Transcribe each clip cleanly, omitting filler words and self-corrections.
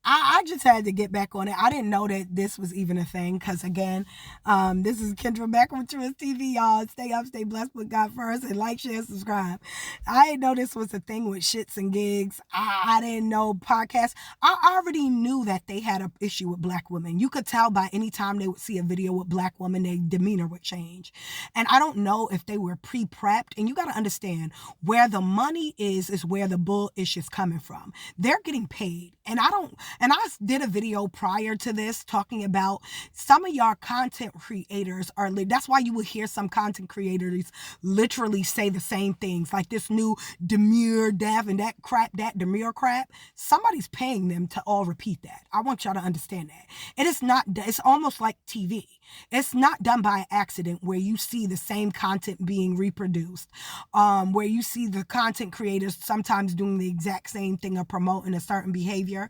I just had to get back on it. I didn't know that this was even a thing because, again, this is Kendra back on Truist TV, y'all. Stay up, stay blessed with God first, and like, share, subscribe. I didn't know this was a thing with shits and gigs. I didn't know podcasts. I already knew that they had an issue with black women. You could tell by any time they would see a video with black women, their demeanor would change. And I don't know if they were pre-prepped. And you got to understand, where the money is where the bullish is coming from. They're getting paid. And I did a video prior to this talking about some of y'all content creators that's why you will hear some content creators literally say the same things, like this new demure dev and that demure crap. Somebody's paying them to all repeat that. I want y'all to understand that. It's almost like TV. It's not done by accident where you see the same content being reproduced, where you see the content creators sometimes doing the exact same thing or promoting a certain behavior.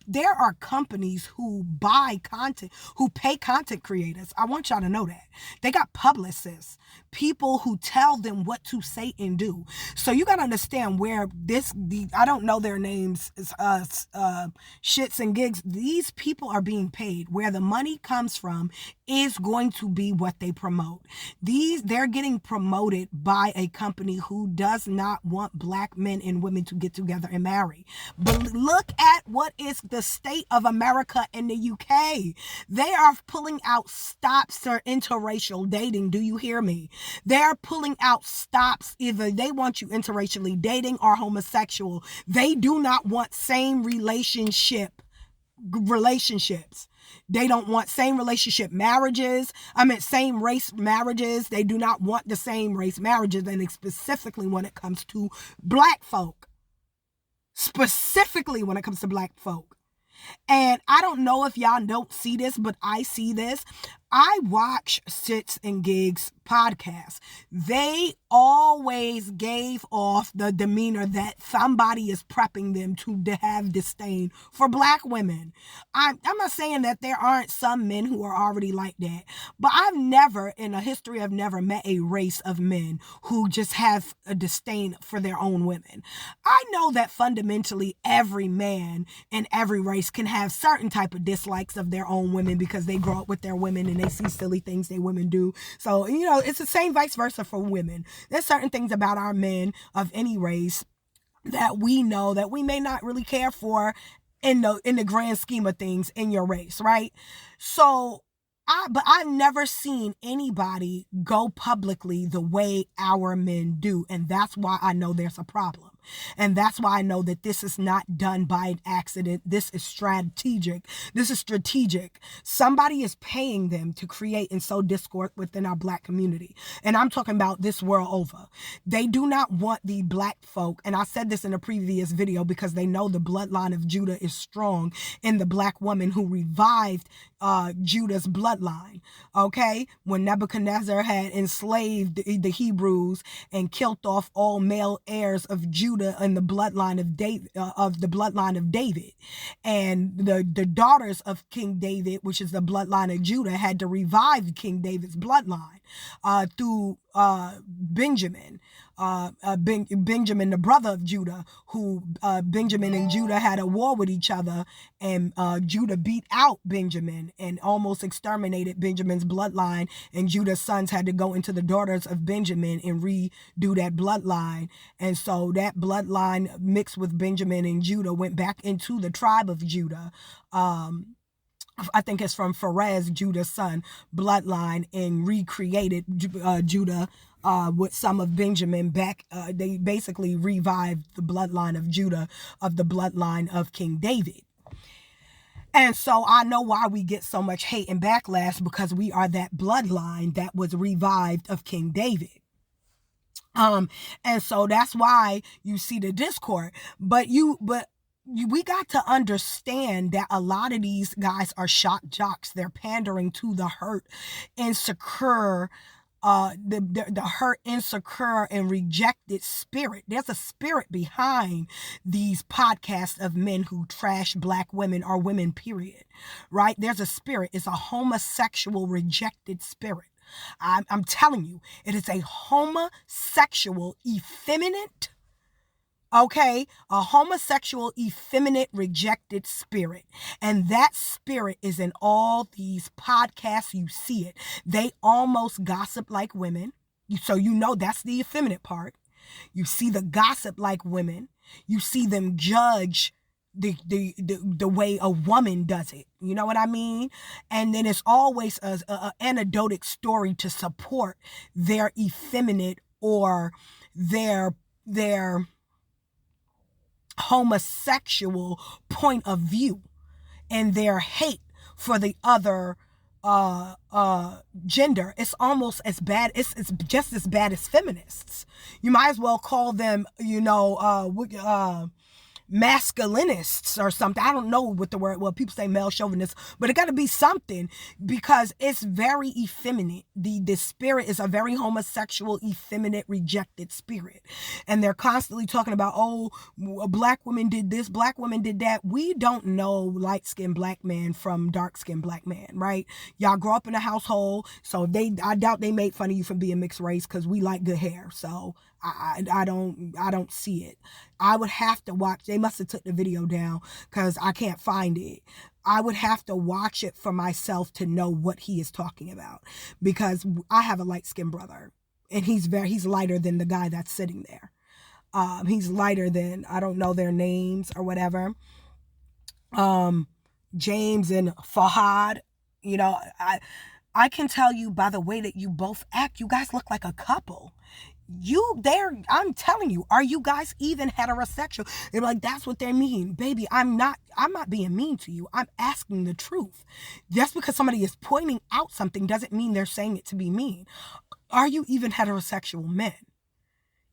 There are companies who buy content, who pay content creators. I want y'all to know that. They got publicists, people who tell them what to say and do. So you got to understand where I don't know their names, shits and gigs. These people are being paid. Where the money comes from is going to be what they promote. They're getting promoted by a company who does not want black men and women to get together and marry. But look at what is the state of America and the UK. They are pulling out stops for interracial dating. Do you hear me? They're pulling out stops. Either they want you interracially dating or homosexual. They do not want same relationships. They don't want same relationship marriages. Same race marriages. They do not want the same race marriages. And specifically when it comes to black folk. Specifically when it comes to black folk. And I don't know if y'all don't see this, but I see this. I watch Shits and Gigs podcasts. They always gave off the demeanor that somebody is prepping them to have disdain for black women. I'm not saying that there aren't some men who are already like that, but in a history, I've never met a race of men who just have a disdain for their own women. I know that fundamentally every man in every race can have certain type of dislikes of their own women because they grow up with their women and they see silly things they women do. So, it's the same vice versa for women. There's certain things about our men of any race that we know that we may not really care for in the grand scheme of things in your race, right? So, but I've never seen anybody go publicly the way our men do. And that's why I know there's a problem. And that's why I know that this is not done by an accident. This is strategic. Somebody is paying them to create and sow discord within our black community. And I'm talking about this world over. They do not want the black folk. And I said this in a previous video because they know the bloodline of Judah is strong in the black woman who revived Judah's bloodline. Okay? When Nebuchadnezzar had enslaved the Hebrews and killed off all male heirs of Judah in the bloodline of David, and the daughters of King David, which is the bloodline of Judah, had to revive King David's bloodline through Benjamin. Benjamin, the brother of Judah, who Benjamin and Judah had a war with each other, and Judah beat out Benjamin and almost exterminated Benjamin's bloodline, and Judah's sons had to go into the daughters of Benjamin and redo that bloodline. And so that bloodline mixed with Benjamin and Judah went back into the tribe of Judah. I think it's from Pharez, Judah's son, bloodline, and recreated Judah with some of Benjamin back. They basically revived the bloodline of Judah, of the bloodline of King David. And so I know why we get so much hate and backlash, because we are that bloodline that was revived of King David. And so that's why you see the discord. But we got to understand that a lot of these guys are shock jocks. They're pandering to the hurt, insecure, the hurt, insecure, and rejected spirit. There's a spirit behind these podcasts of men who trash black women or women, period. Right? There's a spirit. It's a homosexual rejected spirit. I'm telling you, it is a homosexual, effeminate, Okay, a homosexual, effeminate, rejected spirit. And that spirit is in all these podcasts. You see it. They almost gossip like women. So you know that's the effeminate part. You see the gossip like women. You see them judge the way a woman does it. You know what I mean? And then it's always a anecdotic story to support their effeminate or their homosexual point of view and their hate for the other gender. It's almost as bad. It's just as bad as feminists. You might as well call them, masculinists or something. I don't know what the word, well, people say male chauvinists, but it got to be something because it's very effeminate. The spirit is a very homosexual, effeminate, rejected spirit. And they're constantly talking about, oh, black women did this, black women did that. We don't know light-skinned black man from dark-skinned black man, right? Y'all grow up in a household, so I doubt they made fun of you for being mixed race because we like good hair. So I don't see it. I would have to watch. They must have took the video down because I can't find it. I would have to watch it for myself to know what he is talking about because I have a light-skinned brother and he's lighter than the guy that's sitting there. He's lighter than, I don't know their names or whatever. James and Fahad, I can tell you by the way that you both act, you guys look like a couple. I'm telling you, are you guys even heterosexual? They're like, that's what they mean. Baby, I'm not being mean to you. I'm asking the truth. Just because somebody is pointing out something doesn't mean they're saying it to be mean. Are you even heterosexual men?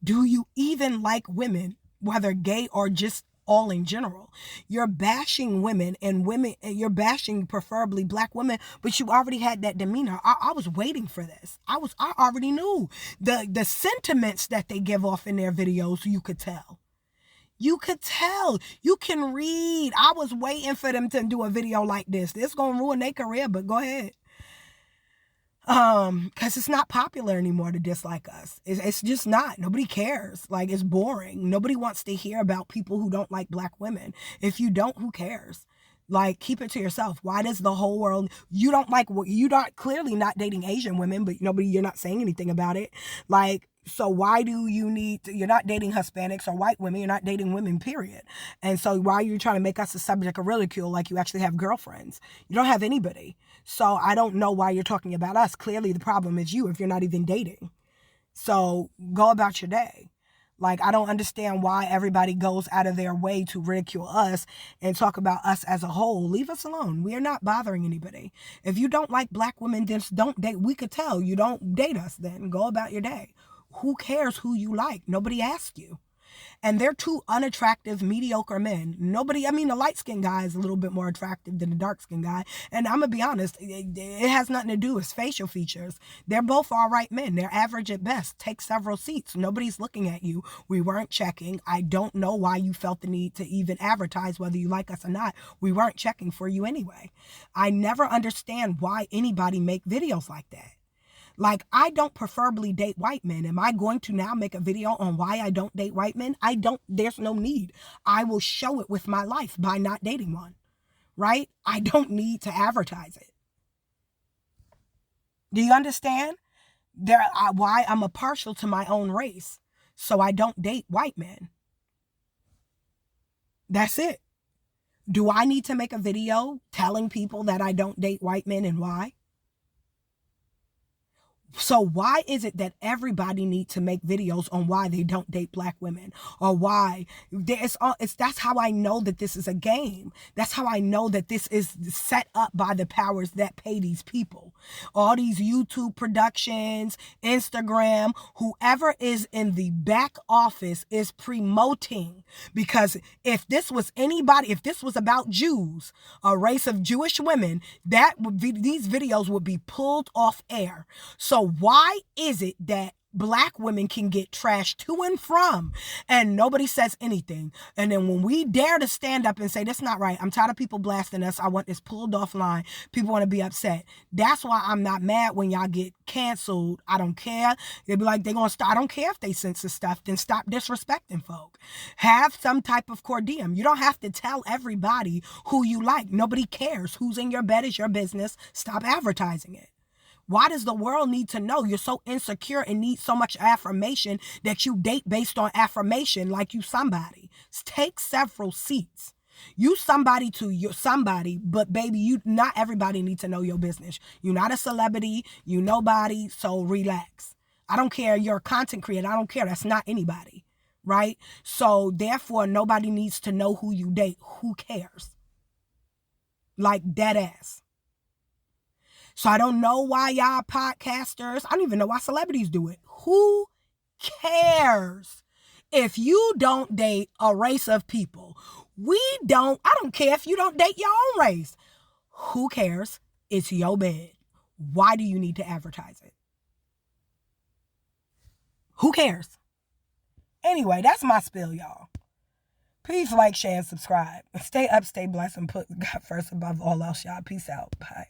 Do you even like women, whether gay or just all in general? You're bashing women, and you're bashing preferably black women, but you already had that demeanor. I was waiting for this. I already knew the sentiments that they give off in their videos. You could tell. You can read. I was waiting for them to do a video like this. This is gonna ruin their career, but go ahead. Because it's not popular anymore to dislike us. It's just not. Nobody cares. Like, it's boring. Nobody wants to hear about people who don't like black women. If you don't, who cares? Like, keep it to yourself. Why does the whole world, you're not clearly not dating Asian women, but you're not saying anything about it. Like, so why do you're not dating Hispanics or white women, you're not dating women, period. And so why are you trying to make us a subject of ridicule like you actually have girlfriends? You don't have anybody. So I don't know why you're talking about us. Clearly the problem is you if you're not even dating. So go about your day. Like, I don't understand why everybody goes out of their way to ridicule us and talk about us as a whole. Leave us alone. We are not bothering anybody. If you don't like black women, then don't date. We could tell you don't date us then. Go about your day. Who cares who you like? Nobody asked you. And they're two unattractive, mediocre men. The light-skinned guy is a little bit more attractive than the dark-skinned guy. And I'm going to be honest, it has nothing to do with facial features. They're both all right men. They're average at best. Take several seats. Nobody's looking at you. We weren't checking. I don't know why you felt the need to even advertise whether you like us or not. We weren't checking for you anyway. I never understand why anybody make videos like that. Like, I don't preferably date white men. Am I going to now make a video on why I don't date white men? There's no need. I will show it with my life by not dating one, right? I don't need to advertise it. Do you understand? Why I'm a partial to my own race, so I don't date white men. That's it. Do I need to make a video telling people that I don't date white men and why? So why is it that everybody needs to make videos on why they don't date black women or why that's how I know that this is a game. That's how I know that this is set up by the powers that pay these people. All these YouTube productions, Instagram, whoever is in the back office is promoting, because if this was about Jews, a race of Jewish women, these videos would be pulled off air. So why is it that Black women can get trashed to and from, and nobody says anything. And then when we dare to stand up and say, that's not right, I'm tired of people blasting us, I want this pulled offline, people want to be upset. That's why I'm not mad when y'all get canceled. I don't care. They be like, they're going to stop. I don't care if they censor stuff. Then stop disrespecting folk. Have some type of cordium. You don't have to tell everybody who you like. Nobody cares. Who's in your bed is your business. Stop advertising it. Why does the world need to know? You're so insecure and need so much affirmation that you date based on affirmation like you somebody. Take several seats. You somebody to you're somebody, but baby, you not everybody needs to know your business. You're not a celebrity, you nobody, so relax. I don't care. You're a content creator. I don't care. That's not anybody, right? So therefore, nobody needs to know who you date. Who cares? Like dead ass. So I don't know why y'all podcasters, I don't even know why celebrities do it. Who cares? If you don't date a race of people, I don't care if you don't date your own race. Who cares? It's your bed. Why do you need to advertise it? Who cares? Anyway, that's my spill, y'all. Please like, share, and subscribe. Stay up, stay blessed, and put God first above all else, y'all. Peace out. Bye.